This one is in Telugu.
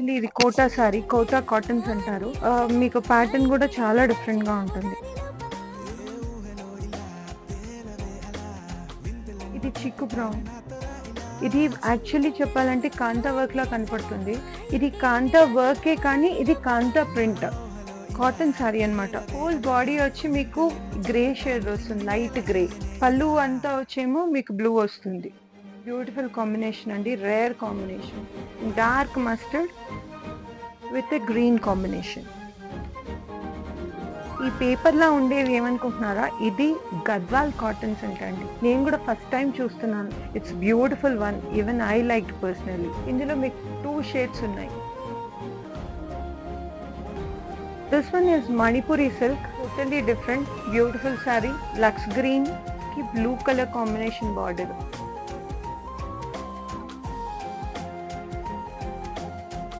యాక్చువల్లీ ఇది కోటా సారీ, కోటా కాటన్స్ అంటారు. మీకు ప్యాటర్న్ కూడా చాలా డిఫరెంట్ గా ఉంటుంది. ఇది చిక్కు బ్రౌన్. ఇది యాక్చువల్లీ చెప్పాలంటే కాంతా వర్క్ లా కనపడుతుంది. ఇది కాంతా వర్కే కానీ ఇది కాంతా ప్రింట్ కాటన్ సారీ అన్నమాట. హోల్ బాడీ వచ్చి మీకు గ్రే షేడ్ వస్తుంది, లైట్ గ్రే. పళ్ళు అంతా వచ్చేమో మీకు బ్లూ వస్తుంది. బ్యూటిఫుల్ కాంబినేషన్ అండి, rare combination. Dark mustard with a green combination. ఈ పేపర్ లా ఉండేవి ఏమనుకుంటున్నారా, ఇది గద్వాల్ కాటన్స్ అంటండి. నేను కూడా ఫస్ట్ టైం చూస్తున్నాను. It's beautiful one, even I like personally. ఇందులో మీకు 2 షేడ్స్ ఉన్నాయి. This one is Manipuri silk, totally different, beautiful sorry. Lux green కి బ్లూ కలర్ కాంబినేషన్ బార్డర్.